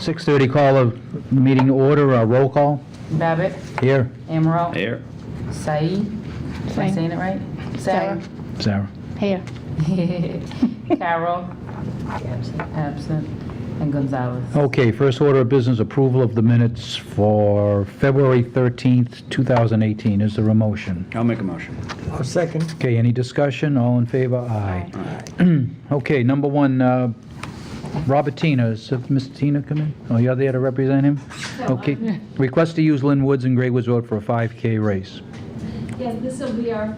6:30, call of the meeting to order, roll call. Babbitt. Here. Emerald. Here. Saeed. Am I saying it right? Sarah. Sarah. Here. Carol. Absent. And Gonzalez. Okay, first order of business, approval of the minutes for February 13th, 2018. Is there a motion? I'll make a motion. I'll second. Okay, any discussion? All in favor? Aye. Okay, number one, Robert Tina. Is Mr. Tina come in? Oh, you're there to represent him? Okay. Request to use Lynn Woods and Gray Woods Road for a 5K race. Yes, this will be our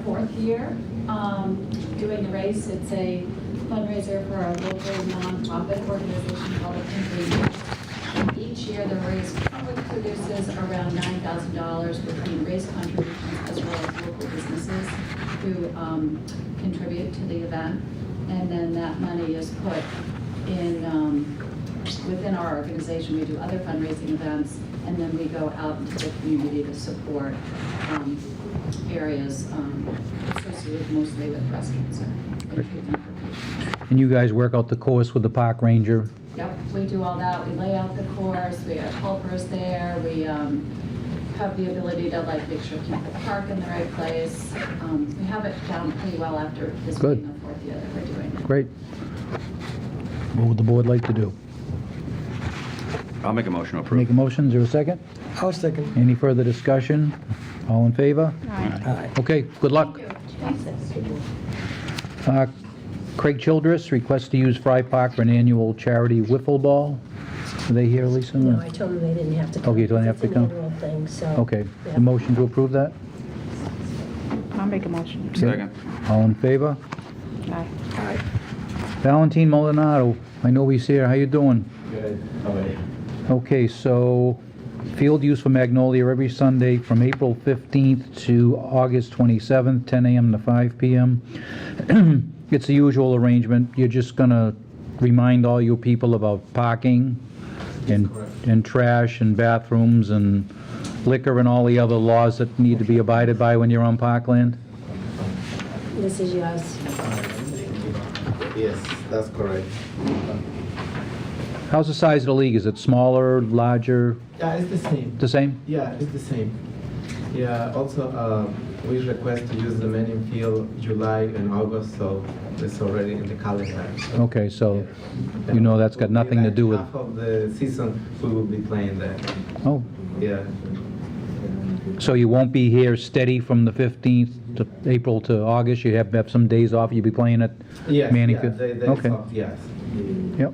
fourth year doing the race. It's a fundraiser for our local nonprofit organization called Lynn. Each year the race probably produces around $9,000 between race contributions as well as local businesses who contribute to the event. And then that money is put in within our organization. We do other fundraising events, and then we go out into the community to support areas associated mostly with breast cancer and treatment for patients. And you guys work out the course with the park ranger? Yep, we do all that. We lay out the course. We have helpers there. We have the ability to make sure keep the park in the right place. We have it down pretty well after this Good. being the fourth year that we're doing it. Great. What would the board like to do? I'll make a motion to approve. Make a motion, is there a second? I'll second. Any further discussion? All in favor? Aye. Okay, good luck. Craig Childress, request to use Fry Park for an annual charity wiffle ball. Are they here, Lisa? No, I told them they didn't have to come. Okay, you don't have to come? It's an annual thing, so. Okay, yeah. the motion to approve that? I'll make a motion. Second. All in favor? Aye. Aye. Valentine Molinaro, I know he's here, how you doing? Good. How are you? Okay, so field use for Magnolia every Sunday from April 15th to August 27th, 10 a.m. to 5 p.m. It's the usual arrangement. You're just gonna remind all you people about parking and trash and bathrooms and liquor and all the other laws that need to be abided by when you're on parkland? This is yours. Yes, that's correct. How's the size of the league? Is it smaller, larger, Yeah, it's the same. the same? Yeah, it's the same. Yeah, also we request to use the main field July and August, so it's already in the calendar. So, Okay, so yeah. you know that's got Will be nothing to do with... half of the season we will be playing there. Oh, Yeah. so you won't be here steady from the 15th to April to August? You have some days off, you'll be playing at Yes, Manning yeah, Field? they Okay, soft, yes. yep.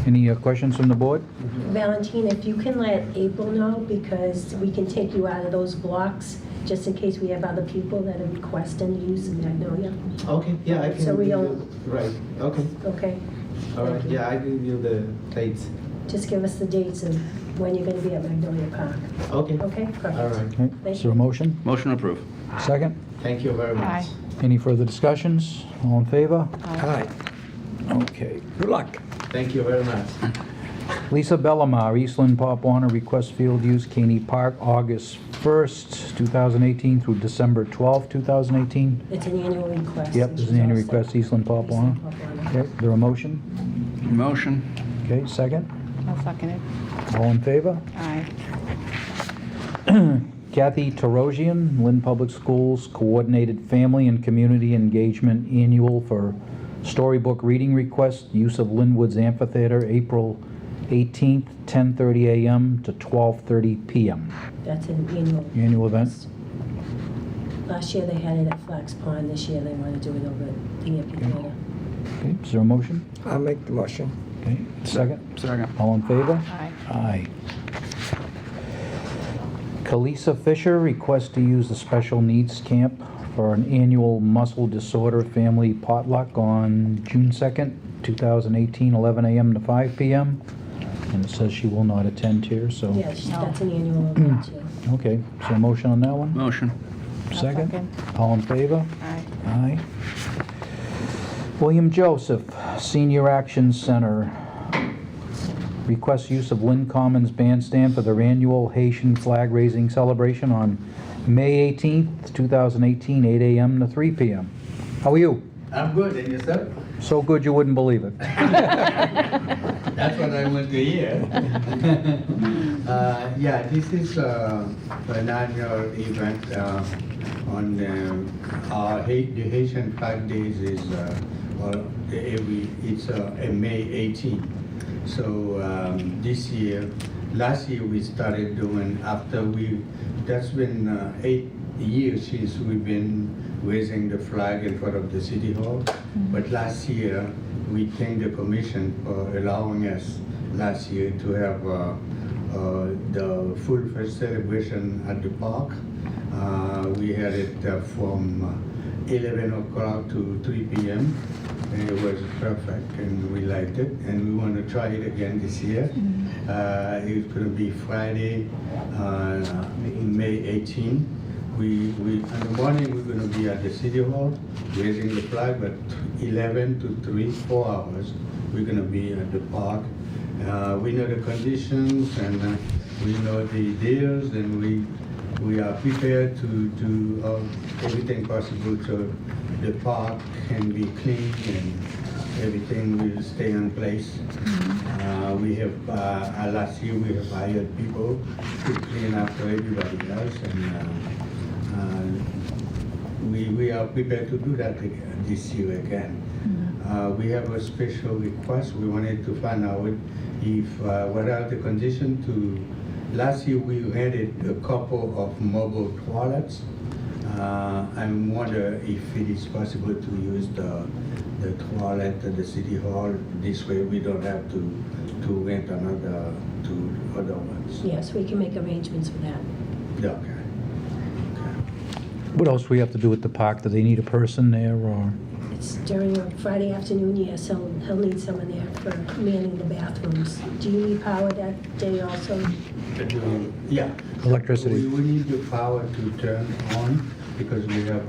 Any questions from the board? Valentina, if you can let April know, because we can take you out of those blocks, just in case we have other people that are requesting the use of Magnolia. Okay, yeah, I can. So we give don't- you- Right, okay. Okay? All right, Thank you. yeah, I give you the dates. Just give us the dates of when you're going to be at Magnolia Park. Okay. Okay? Perfect. All right. Okay, is there a motion? Motion to approve. Second? Thank you very much. Aye. Any further discussions? All in favor? Aye. Okay. Good luck. Thank you very much. Lisa Bellamar, Eastland Pop Warner, request field use Caney Park, August 1st, 2018 through December 12th, 2018. It's an annual request. Yep, there's an annual request, Eastland Pop Warner. Okay, is there a motion? Motion. Okay, second? I'll second it. All in favor? Aye. Kathy Tarosian, Lynn Public Schools Coordinated Family and Community Engagement Annual for Storybook Reading Request, use of Linwood's Amphitheater, April 18th, 10:30 a.m. to 12:30 p.m. That's an annual. Annual event. Last year they had it at Flax Pond. This year they want to do it over at the amphitheater. Okay, is there a motion? I'll make the motion. Okay, second? Second. All in favor? Aye. Aye. Kalisa Fisher, request to use the Special Needs Camp for an annual muscle disorder family potluck on June 2nd, 2018, 11 a.m. to 5 p.m. And it says she will not attend here, so... Yes, that's an annual event too. Okay, is there a motion on that one? Motion. I'll Second? second. All in favor? Aye. Aye. William Joseph, Senior Action Center, requests use of Lynn Commons Bandstand for their annual Haitian flag raising celebration on May 18th, 2018, 8 a.m. to 3 p.m. How are you? I'm good, and yourself? So good you wouldn't believe it. That's what I want to hear. Yeah, this is an annual event on the Haitian Flag Days is it's May 18. So this year, last year we started doing that's been 8 years since we've been raising the flag in front of the City Hall. But last year, we thank the commission for allowing us last year to have the full first celebration at the park. We had it from 11 o'clock to 3 p.m. and it was perfect and we liked it and we want to try it again this year. It's going to be Friday, May 18. In the morning we're going to be at the City Hall raising the flag, but 11 to 3, 4 hours we're going to be at the park. We know the conditions and we know the deals and we are prepared to do everything possible so the park can be clean and everything will stay in place. We have last year we have hired people to clean after everybody else, and we are prepared to do that this year again. We have a special request. We wanted to find out if what are the conditions to. Last year we rented a couple of mobile toilets. I wonder if it is possible to use the toilet at the City Hall. This way we don't have to rent another 2 other ones. Yes, we can make arrangements for that. Okay. What else do we have to do at the park? Do they need a person there, or? It's during a Friday afternoon, yes, he'll need someone there for manning the bathrooms. Do you need power that day also? Yeah. Electricity. We need the power to turn on because we have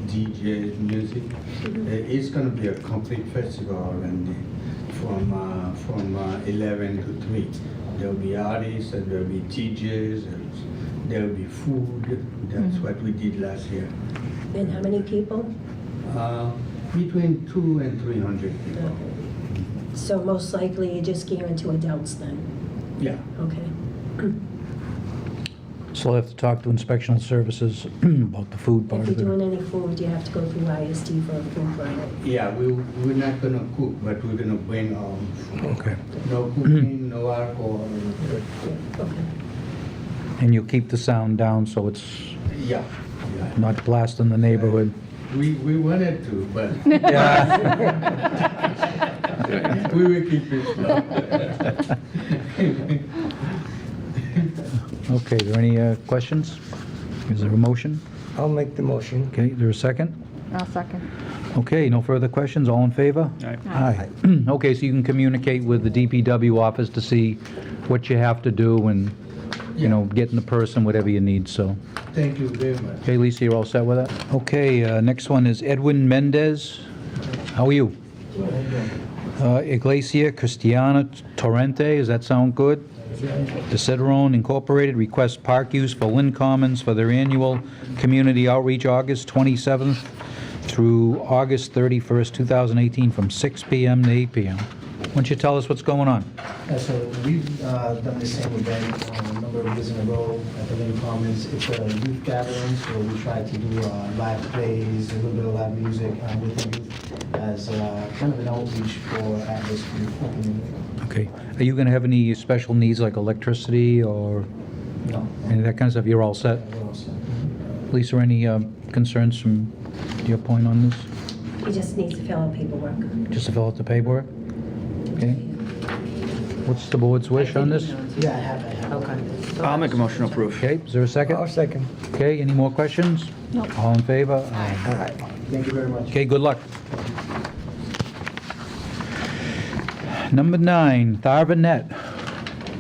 DJ music. It's going to be a complete festival and from 11 to 3. There'll be artists and there'll be DJs and there'll be food. That's what we did last year. And how many people? Between 200 and 300 people. So most likely you're just gearing to adults then? Yeah. Okay. So I'll have to talk to inspectional services about the food part If of you're it. doing any food, you have to go through ISD for a food permit. Yeah, we're not going to cook, but we're going to bring our own food. Okay. No cooking, no alcohol. Okay. And you'll keep the sound down so it's Yeah. not blasting the neighborhood. We wanted to, but Yeah. we will keep it slow. Okay, are there any questions? Is there a motion? I'll make the motion. Okay, is there a second? I'll second. Okay, no further questions, all in favor? Aye. Okay, so you can communicate with the DPW office to see what you have to do and, you know, getting the person, whatever you need, so. Thank you very much. Okay, Lisa, you're all set with that? Okay, next one is Edwin Mendez. How are you? Iglesia Cristiana Torrente, does that sound good? The Cederone Incorporated requests park use for Lynn Commons for their annual community outreach August 27th through August 31st, 2018, from 6 p.m. to 8 p.m. Why don't you tell us what's going on? Yeah, so we've done the same event a number of years in a row at the Lynn Commons. It's a youth gathering, so we try to do live plays, a little bit of live music with the youth as kind of an outreach for at-risk youth community. Okay. Are you going to have any special needs like electricity or No, any of that kind of stuff? You're all set? we're all set. Lisa, any concerns from your point on this? He just needs to fill out paperwork. Just to fill out the paperwork? Okay. What's the board's wish on this? Yeah, I have. Okay. I'll make a motion to approve. Okay, is there a second? I'll second. Okay, any more questions? No. All in favor? Aye. Aye. Thank you very much. Okay, good luck. Number 9, Tharva Net.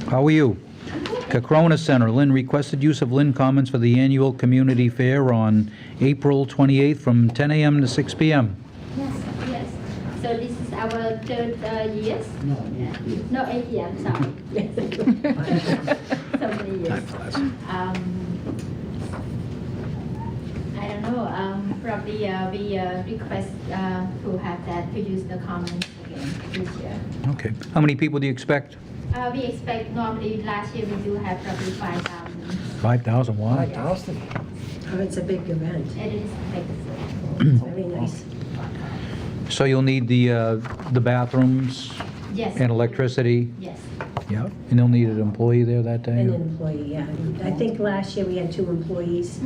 How are you? Cakrona Center, Lynn requested use of Lynn Commons for the annual community fair on April 28th from 10 a.m. to 6 p.m. Yes. So this is our third year? No, 8 years, sorry. So many years. I don't know, probably we request to have that, to use the commons again. again this year. Okay. How many people do you expect? We expect normally last year we do have probably 5,000. 5,000, wow. 5,000. Oh, it's a big event. It is big. It's very nice. So you'll need the bathrooms Yes. and electricity? Yes. Yeah. And you'll need an employee there that day? An employee, yeah. I think last year we had 2 employees.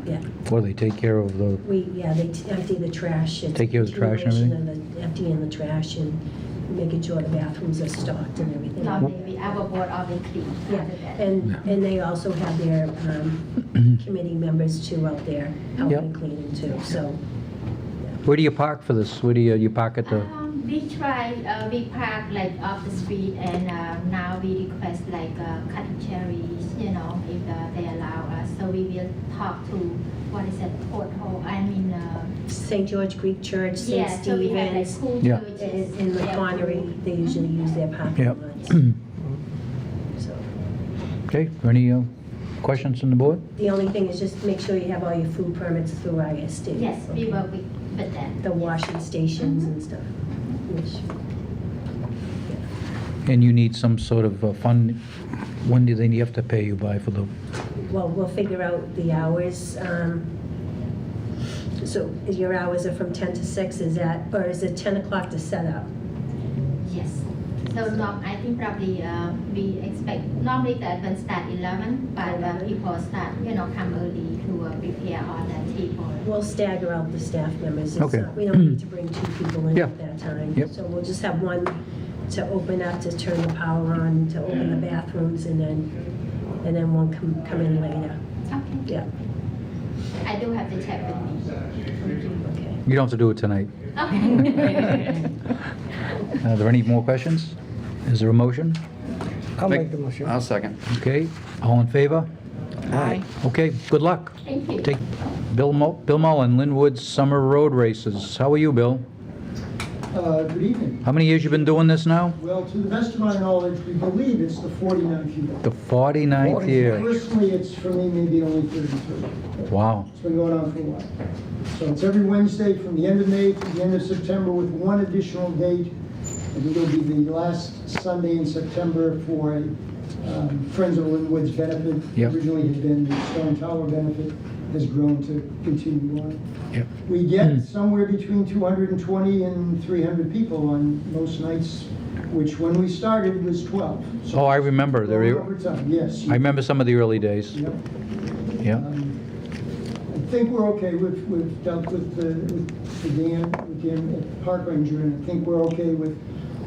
Yeah. Or they take care of the, They empty the trash. It's Take care of the trash and continuation of the emptying the trash and making sure the bathrooms are stocked and everything. Normally our board always clean Yeah, after that. and they also have their committee members too out there helping cleaning too, so. where do you park for this? Where do you park at the, We try, we park like off the street and now we request like cutting cherries, you know, if they allow us. So we will talk to, what is it, porthole, I mean, St. George Greek Church, St. yeah, so we have like Stephen's, cool Yeah. churches. in the yeah, Connery, they usually use their parking Yeah. lots. So, okay, are any questions from the board? the only thing is just make sure you have all your food permits through ISD. Yes, we okay? work with that. The washing stations and stuff. Which- And you need some sort of fund, when do they have to pay you by for the, Well, we'll figure out the hours. So your hours are from 10 to 6, is that, or is it 10 o'clock to set up? Yes. So I think probably we expect, normally the event start 11, but people start, you know, come early to prepare all the table. We'll stagger out the staff members. It's Okay. not- We don't need to bring 2 people in Yeah. at that time. Yep. So we'll just have one to open up, to turn the power on, to open the bathrooms, and then one come in later. Okay. Yeah, I do have the check with me. okay. you don't have to do it tonight. Okay. Are there any more questions? Is there a motion? I'll make the motion. I'll second. Okay, all in favor? Aye. Okay, good luck. Thank you. Take Bill Mullen, Linwood Summer Road Races. How are you, Bill? Good evening. How many years you been doing this now? Well, to the best of my knowledge, we believe it's the 49th year. The 49th year. Personally, it's for me maybe only 33. Wow. It's been going on for a while. So it's every Wednesday from the end of May to the end of September with one additional date. I think it'll be the last Sunday in September for a Friends of Linwood's benefit. Yep. Originally had been the Stone Tower benefit, has grown to continue on. Yep. We get somewhere between 220 and 300 people on most nights, which when we started was 12. So Oh, I remember. over time, yes. I remember some of the early days. Yep. Yeah. I think we're okay. We've dealt with Dan at Park Ranger, and I think we're okay with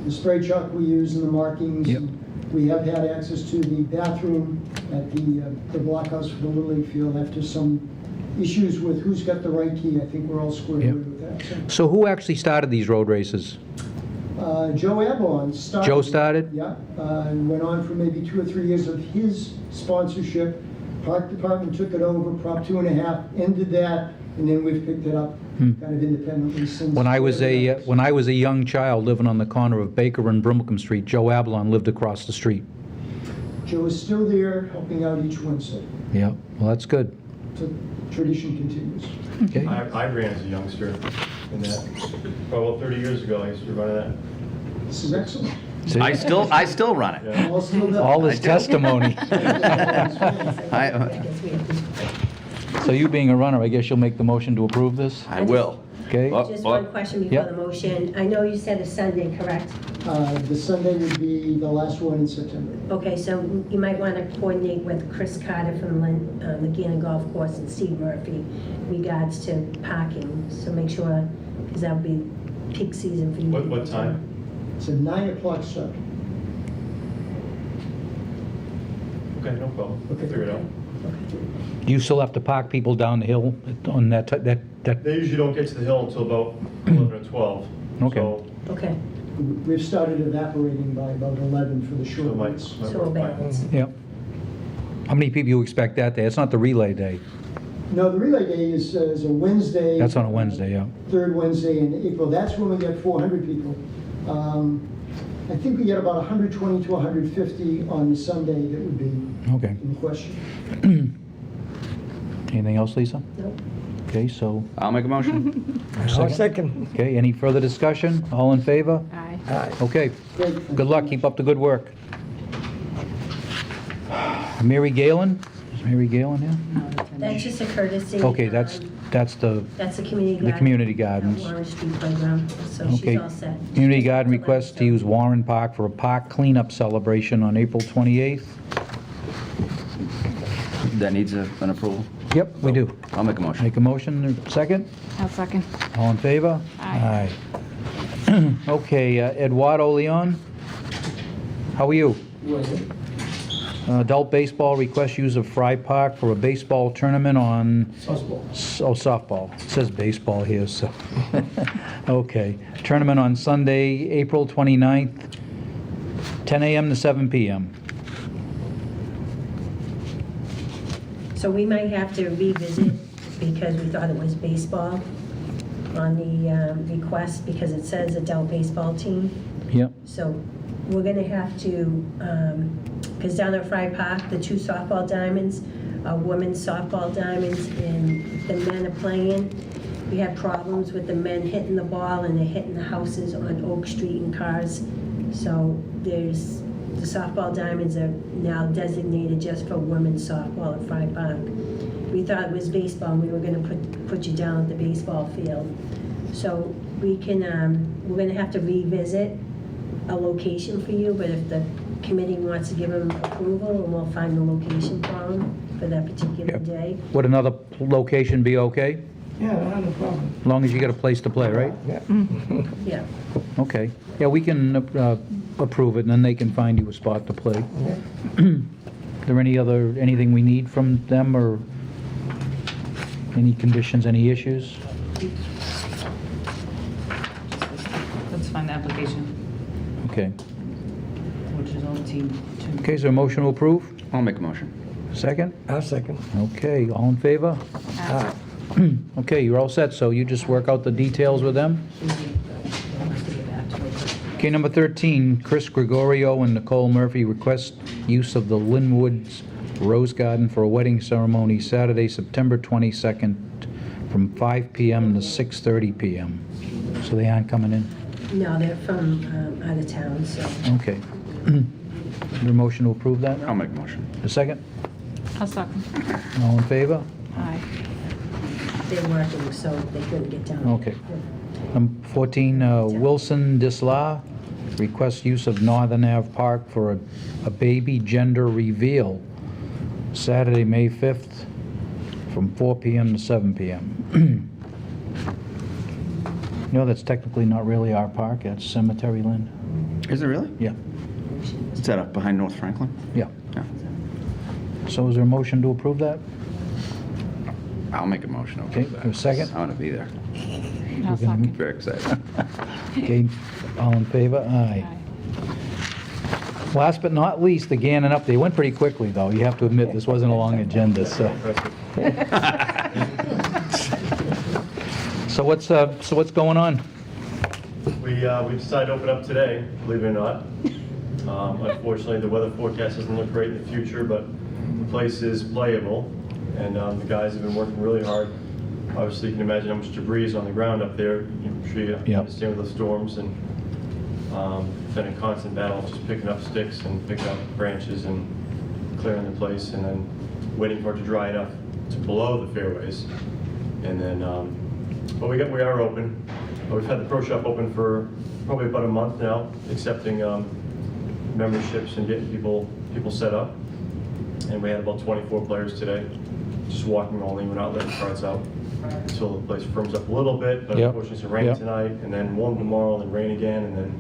the spray truck we use and the markings. Yep. We have had access to the bathroom at the blockhouse for the Little League field after some issues with who's got the right key. I think we're all squared Yep. away with that. So who actually started these road races? Joe Abalon started. Joe started? Yeah, went on for maybe 2 or 3 years of his sponsorship. Park Department took it over, Prop 2.5, ended that, and then we've picked it up kind of independently since. When I was a young child living on the corner of Baker and Brimacombe Street, Joe Abalon lived across the street. Joe is still there, helping out each Wednesday. Yeah, well, that's good. So tradition continues. Okay. I ran as a youngster in that. Well, 30 years ago, I used to run that. This is excellent. See? I still run it. Yeah. All still there. All this testimony. So you being a runner, I guess you'll make the motion to approve this? I will. Okay? Just one question before Yep. the motion. I know you said a Sunday, correct? The Sunday would be the last one in September. Okay, so you might want to coordinate with Chris Carter from McGannon Golf Course and Steve Murphy regards to parking. So make sure, because that'll be peak season for you. What time? It's a 9 o'clock start. Okay, no problem. We'll figure it out. Do you still have to park people down the hill on that? They usually don't get to the hill until about 11 or 12. Okay. So Okay, We've started evaporating by about 11 for the short it might ones. so work fine. balance. Yeah. How many people you expect that day? It's not the relay day. No, the relay day is a Wednesday. That's on a Wednesday, yeah. Third Wednesday in April. That's when we get 400 people. I think we get about 120 to 150 on the Sunday that would be Okay. in question. Anything else, Lisa? Nope. Okay, so, I'll make a motion. I'll second. okay, any further discussion? All in favor? Aye. Aye. Okay, good luck, keep up the good work. Mary Galen? Is Mary Galen here? No, that's in there. That's just a courtesy. Okay, that's the That's the community garden. community gardens. Warren Street Playground, so Okay. she's all set. Community garden request to use Warren Park for a park cleanup celebration on April 28th. That needs an approval? Yep, we do. I'll make a motion. Make a motion, second? I'll second. All in favor? Aye. Aye. Okay, Eduardo Leon, how are you? Adult baseball request use of Fry Park for a baseball tournament on... softball. It says baseball here, so... Okay. Tournament on Sunday, April 29th, 10 a.m. to 7 p.m. So we might have to revisit, because we thought it was baseball, on the request, because it says adult baseball team. Yep. So we're gonna have to, because down at Fry Park, the 2 softball diamonds are women's softball diamonds, and the men are playing. We had problems with the men hitting the ball, and they're hitting the houses on Oak Street and cars. So the softball diamonds are now designated just for women's softball at Fry Park. We thought it was baseball, and we were gonna put you down at the baseball field. So we can, we're gonna have to revisit a location for you, but if the committee wants to give them approval, and we'll find the location for them for that particular Yep. day. Would another location be okay? Yeah, not a problem. As long as you get a place to play, right? Yeah. Yeah. Okay. Yeah, we can approve it, and then they can find you a spot to play. Is there anything we need from them, or any conditions, any issues? Let's find the application, Okay. which is on team 2. Okay, is there a motion to approve? I'll make a motion. Second? I'll second. Okay, all in favor? Aye. Okay, you're all set, so you just work out the details with them? Okay, number 13, Chris Gregorio and Nicole Murphy request use of the Linwood's Rose Garden for a wedding ceremony Saturday, September 22nd, from 5 p.m. to 6:30 p.m. So they aren't coming in? No, they're from out of town, so. Okay. Is there a motion to approve that? I'll make a motion. A second? I'll second. All in favor? Aye. They're working, so they couldn't get down. Okay. 14, Wilson Disla requests use of Northern Ave Park for a baby gender reveal Saturday, May 5th, from 4 p.m. to 7 p.m. You know, that's technically not really our park, that's Cemetery Land. Is it really? Yeah, Is that up behind North Franklin? yeah. Yeah. So is there a motion to approve that? I'll make a motion. to Okay, approve that. a second? I want to be there. I'll second. Very excited. Okay, all in favor? Aye. Aye. Last but not least, the Gannon up, they went pretty quickly, though. You have to admit, this wasn't a long agenda, so. So what's going on? We decided to open up today, believe it or not. Unfortunately, the weather forecast doesn't look great in the future, but the place is playable, and the guys have been working really hard. Obviously, you can imagine how much debris is on the ground up there. I'm sure you Yep. understand with the storms, and been a constant battle just picking up sticks and picking up branches and clearing the place, and then waiting for it to dry enough to below the fairways. And then, but we are open. We've had the pro shop open for probably about a month now, accepting memberships and getting people set up. And we had about 24 players today, just walking only. We're not letting cards out until the place firms up a little bit. But Yep. unfortunately, it's rain Yep. tonight, and then warm tomorrow, and then rain again, and then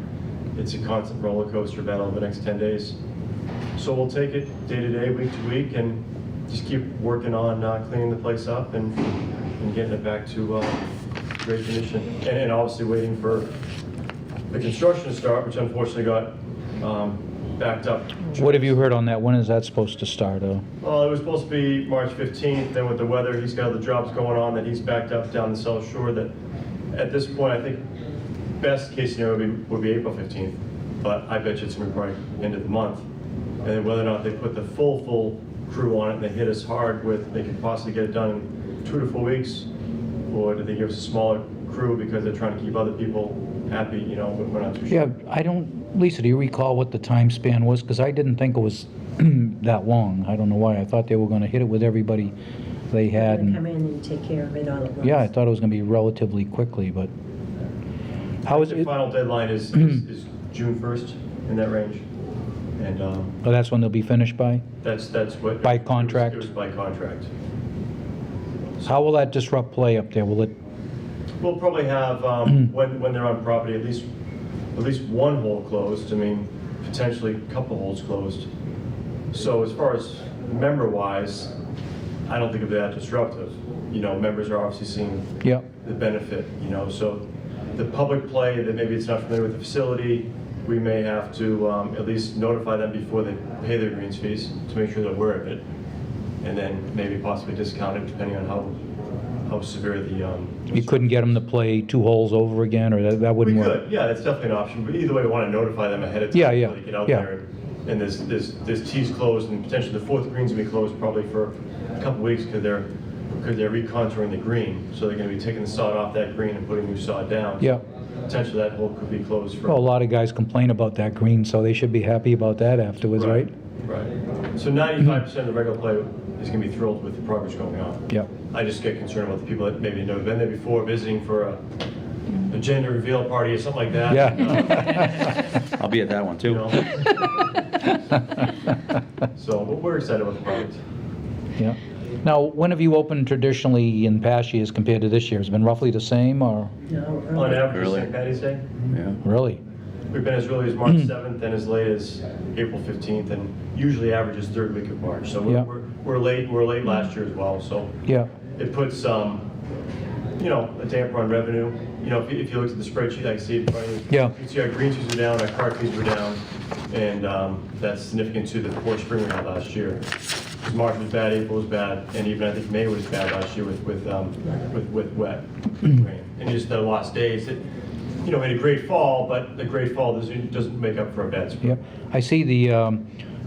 it's a constant roller coaster battle over the next 10 days. So we'll take it day to day, week to week, and just keep working on cleaning the place up and getting it back to great condition. And obviously waiting for the construction to start, which unfortunately got backed up. What have you heard on that? When is that supposed to start? Well, it was supposed to be March 15th, then with the weather, he's got other jobs going on that he's backed up down the South Shore that at this point, I think best case scenario would be April 15th, but I bet you it's gonna be probably end of the month. And then whether or not they put the full crew on it and they hit us hard with, they could possibly get it done in 2 to 4 weeks, Or do they give us a smaller crew because they're trying to keep other people happy, you know, we're not too sure. Yeah, I don't, Lisa, do you recall what the time span was? Because I didn't think it was that long. I don't know why. I thought they were going to hit it with everybody they had. Come And in and take care of it all at once. yeah, I thought it was going to be relatively quickly, but how is The it? final deadline is June 1st, in that range. And Oh, that's when they'll be finished by? that's what. By contract? It was by contract. How will that disrupt play up there? Will it, We'll probably have, when they're on property, at least one hole closed, I mean, potentially a couple holes closed. So as far as member-wise, I don't think it'll be that disruptive. You know, members are obviously seeing yeah, the benefit, you know, so the public play, that maybe it's not familiar with the facility, we may have to at least notify them before they pay their greens fees to make sure they're aware of it. And then maybe possibly discount it depending on how severe the... you couldn't get them to play 2 holes over again, or that wouldn't We work? could, yeah, that's definitely an option, but either way, we want to notify them ahead of time Yeah, yeah, before they get out yeah. there. And there's tees closed, and potentially the 4th green's gonna be closed probably for a couple weeks because they're recontouring the green. So they're gonna be taking the sod off that green and putting new sod down. Yeah. Potentially that hole could be closed for... Well, a lot of guys complain about that green, so they should be happy about that afterwards, right? Right. So 95% of the regular play is going to be thrilled with the progress going on. Yeah. I just get concerned about the people that maybe have never been there before, visiting for a gender reveal party or something like that. Yeah. I'll be at that one, too. You know? So, but we're excited about the product. Yeah. Now, when have you opened traditionally in past years compared to this year? Has it been roughly the same, or? No, On early. average, Early. St. Patty's Day, Yeah. Really? we've been as early as March 7th and as late as April 15th, and usually averages 3rd week of March. So Yeah. we're late last year as well, so. Yeah. It puts, you know, a damper on revenue. You know, if you looked at the spreadsheet, I can see it in front of you. Yeah. You can see our green fees were down, our card fees were down, and that's significant to the poor spring we had last year. Because March was bad, April was bad, and even I think May was bad last year with wet rain. And just the lost days. It, you know, we had a great fall, but the great fall doesn't make up for a bad spring. Yeah. I see the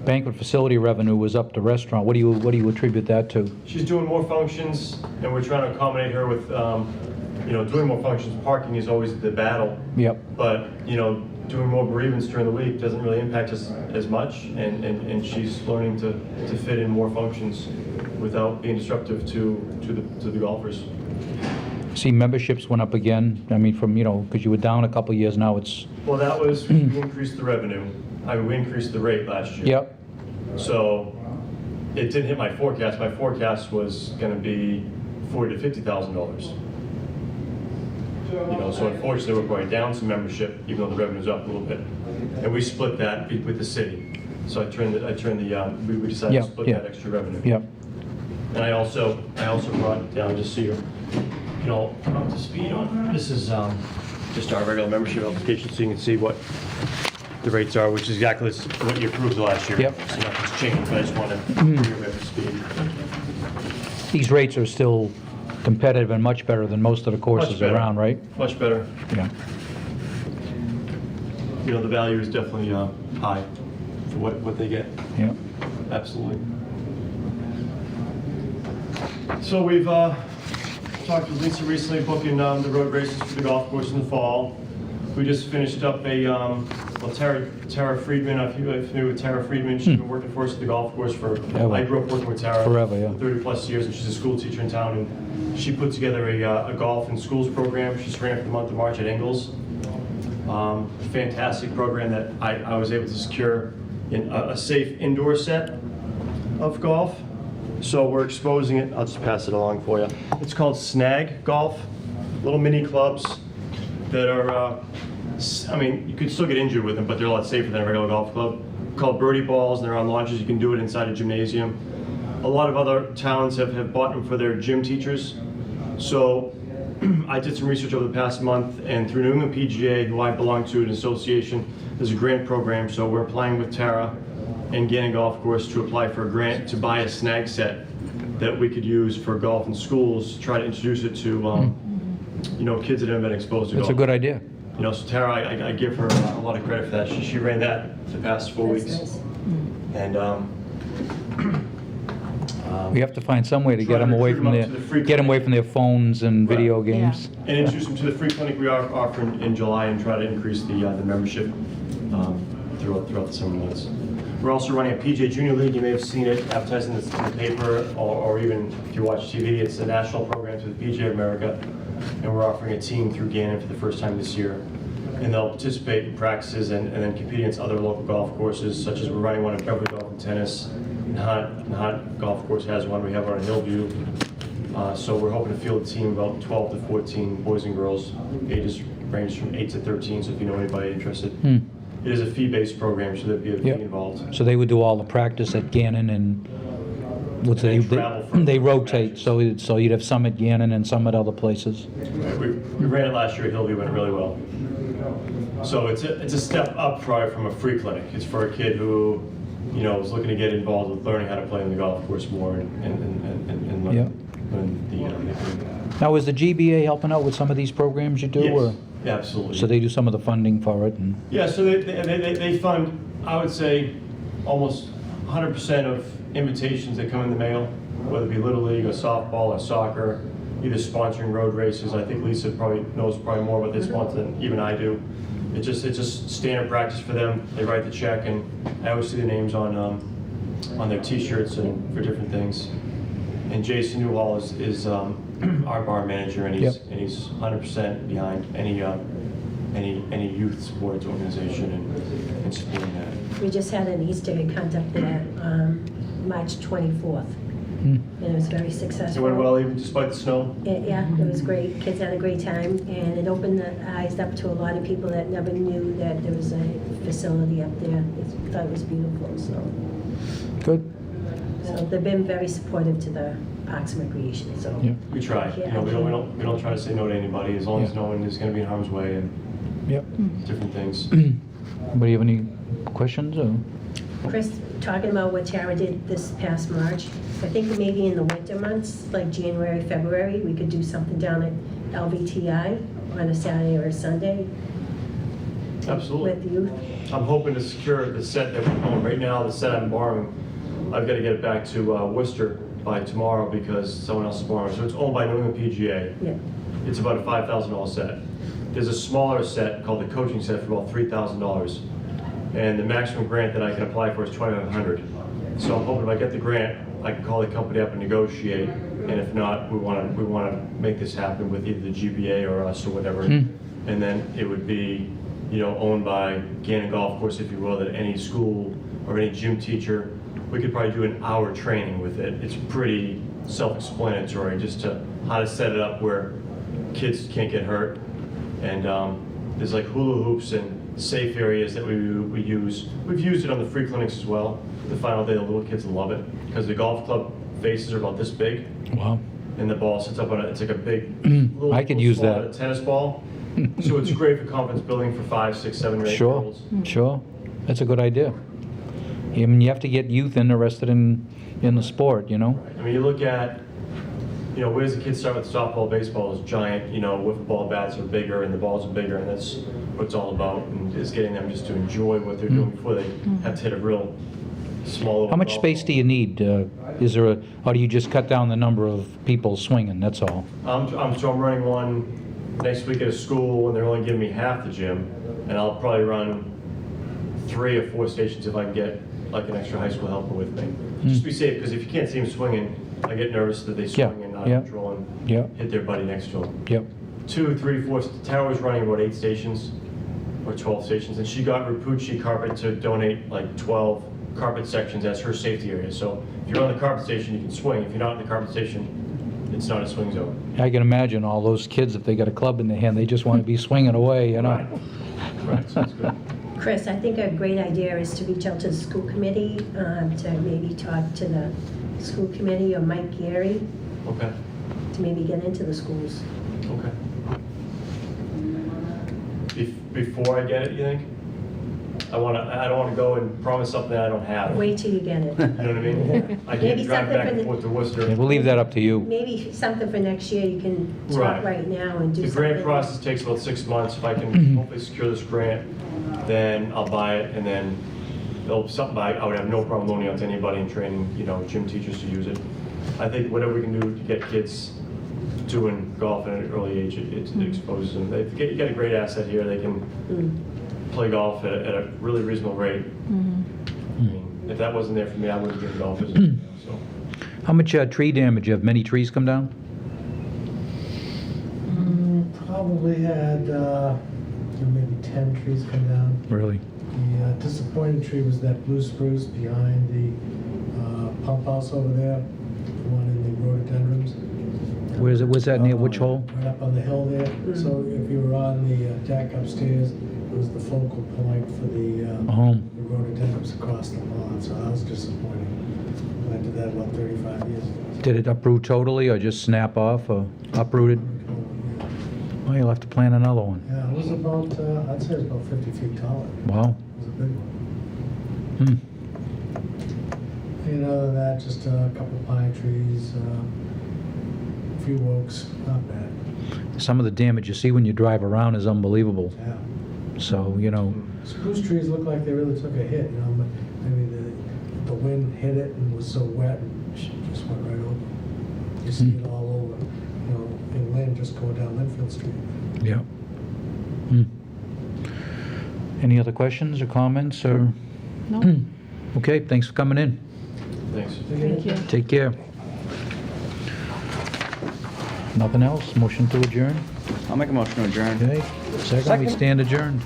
banquet facility revenue was up to restaurant. What do you attribute that to? She's doing more functions, and we're trying to accommodate her with, you know, doing more functions. Parking is always the battle. Yep. But, you know, doing more bereavements during the week doesn't really impact us as much, and she's learning to fit in more functions without being disruptive to the golfers. See, memberships went up again. I mean, from, you know, because you were down a couple of years, now it's, Well, that was, we increased the revenue. I mean, we increased the rate last year. yep, So it didn't hit my forecast. My forecast was going to be $40,000 to $50,000. You know, so unfortunately, we're going down some membership, even though the revenue's up a little bit. And we split that with the city. So we decided Yeah, to split yeah. that extra revenue. yep. And I also brought it down just so you're, you know, up to speed on. This is just our regular membership application, so you can see what the rates are, which is exactly what you approved last year. Yep. So nothing's changed, but I just wanted to bring you up to speed. These rates are still competitive and much better than most of the courses Much better. around, right? Much better. Yeah. You know, the value is definitely high for what they get. Yeah. Absolutely. So we've talked with Lisa recently, booking the road races for the golf course in the fall. We just finished up a, well, Tara Friedman, if you're familiar with Tara Friedman, she's been working for us at the golf course for, Ever. I grew up working with Tara. Forever, yeah. For 30 plus years, and she's a school teacher in town, and she put together a golf and schools program. She's ran it for the month of March at Ingalls. Fantastic program that I was able to secure in a safe indoor set of golf. So we're exposing it. I'll just pass it along for you. It's called Snag Golf, little mini clubs that are, I mean, you could still get injured with them, but they're a lot safer than a regular golf club. Called birdie balls, and they're on launches. You can do it inside a gymnasium. A lot of other towns have bought them for their gym teachers. So I did some research over the past month, and through New England PGA, who I belong to, an association, there's a grant program. So we're applying with Tara and Gannon Golf Course to apply for a grant to buy a snag set that we could use for golf in schools, try to introduce it to you know, kids that haven't been exposed to golf. That's a good idea. You know, so Tara, I give her a lot of credit for that. She ran that the past 4 That's weeks. nice. And We have to find some way to get Try to them away recruit from 'em their, up to the free get them away clinic. from their phones and Right. video games. And introduce them to the free clinic we are offering in July and try to increase the membership throughout the summer months. We're also running a PJ Junior League. You may have seen it advertised in the paper, or even if you watch TV. It's a national program through the PJ of America, and we're offering a team through Gannon for the first time this year. And they'll participate in practices and then compete against other local golf courses, such as we're running one at Beverly Golf and Tennis. Nahant Golf Course has one. We have one in Hillview. So we're hoping to field a team of about 12 to 14 boys and girls. Ages range from 8 to 13, so if you know anybody interested. It is a fee-based program, so there'd be a fee Yep. involved. So they would do all the practice at Gannon and, what's They travel for- they for rotate, matches. so you'd have some at Gannon and some at other places. We ran it last year at Hillview, went really well. So it's a step up probably from a free clinic. It's for a kid who, is looking to get involved with learning how to play on the golf course more and Yeah. learn the Now, is the GBA helping out with some of these programs you do? Yes, or- yeah, absolutely. So they do some of the funding for it? And Yeah, so they fund, I would say, almost 100% of invitations that come in the mail, whether it be Little League or softball or soccer, either sponsoring road races. I think Lisa knows more about they sponsor than even I do. It's just standard practice for them. They write the check, and I always see the names on their T-shirts and for different things. And Jason Newhall is our bar manager, and he's Yep. and he's 100% behind any youth sports organization and supporting that. We just had an Easter egg hunt up there, March 24th, and it was very It successful. went well, even despite the snow. Yeah, it was great. Kids had a great time, and it opened the eyes up to a lot of people that never knew that there was a facility up there. They thought it was beautiful, so they've been very supportive to the Parks and Recreation, so. Yeah. We try. Yeah, We don't try to say no to anybody, as long as Yeah. no one is going to be in harm's way and Yep. different things. Anybody have any questions? Or? Chris, talking about what Tara did this past March, I think maybe in the winter months, like January, February, we could do something down at LVTI on a Saturday or a Sunday Absolutely. with youth. I'm hoping to secure the set that we own. Right now, the set I'm borrowing, I've got to get it back to Worcester by tomorrow because someone else is borrowing. So it's owned by New England PGA. Yeah. It's about a $5,000 set. There's a smaller set called the coaching set for about $3,000. And the maximum grant that I can apply for is $2,500. So I'm hoping if I get the grant, I can call the company up and negotiate. And if not, we want to make this happen with either the GBA or us or whatever. And then it would be, owned by Gannon Golf Course, if you will, that any school or any gym teacher, we could probably do an hour training with it. It's pretty self-explanatory just to how to set it up where kids can't get hurt. And there's like hula hoops and safe areas that we use. We've used it on the free clinics as well. The final day, the little kids love it because the golf club faces are about this big. Wow. And the ball sits up on it. It's like a big, I could use smaller that. tennis ball. So it's great for confidence building for 5, 6, 7, or 8 year Sure, olds. sure. That's a good idea. I mean, you have to get youth interested in the sport, I mean, you look at, where does the kids start with softball, baseball is giant, wiffle ball bats are bigger and the balls are bigger, and that's what it's all about, and is getting them just to enjoy what they're doing before they have to hit a real small. How much space do you need? Is there or do you just cut down the number of people swinging, that's all? I'm running one next week at a school, and they're only giving me half the gym, and I'll probably run 3 or 4 stations if I can get like an extra high school helper with me. Just to be safe, because if you can't see them swinging, I get nervous that they swing and not control and hit their buddy next to them. Yep. 2, 3, 4, Tara was running about 8 stations or 12 stations, and she got Rapucci Carpet to donate like 12 carpet sections as her safety area. So if you're on the carpet station, you can swing. If you're not on the carpet station, it's not a swing zone. I can imagine all those kids, if they got a club in their hand, they just want to be swinging away, Right, so it's good. Chris, I think a great idea is to reach out to the school committee, to maybe talk to the school committee or Mike Gary, Okay, to maybe get into the schools. okay. Before I get it, you think? I don't want to go and promise something I don't have. Wait till you get it. You know what I mean? I can't Maybe drive something back for and the- forth to Worcester. We'll leave that up to you. Maybe something for next year, you can talk Right. right now and do The something. grant process takes about 6 months. If I can hopefully secure this grant, then I'll buy it, and then I would have no problem loaning out to anybody and training, gym teachers to use it. I think whatever we can do to get kids doing golf at an early age, it exposes them. You got a great asset here. They can play golf at a really reasonable rate. I mean, if that wasn't there for me, I wouldn't get golfers. So. How much tree damage? You have many trees come down? Probably had maybe 10 trees come down. Really? The disappointing tree was that blue spruce behind the pump house over there, the one in the rhododendrons. Where's it? Where's that near which hole? Right up on the hill there. So if you were on the deck upstairs, it was the focal point for the rhododendrons across the pond. So that was disappointing. I did that about 35 years ago. Did it uproot totally, or just snap off, or uprooted? Well, you'll have to plant another one. Yeah, it was about, I'd say it was about 50 feet tall. Wow. It was a big one. And other than that, just a couple pine trees, a few oaks, not bad. Some of the damage you see when you drive around is unbelievable. Yeah. So, you know, Spruce trees look like they really took a hit, you know, but maybe the wind hit it and was so wet and just went right over. You see it all over, you know, in Lynn, just going down Linfield Street. yeah. Any other questions or comments, or? No. Okay, thanks for coming in. Thanks. Thank you. Take care. Nothing else? Motion to adjourn? I'll make a motion to adjourn. Okay, second, we stand adjourned.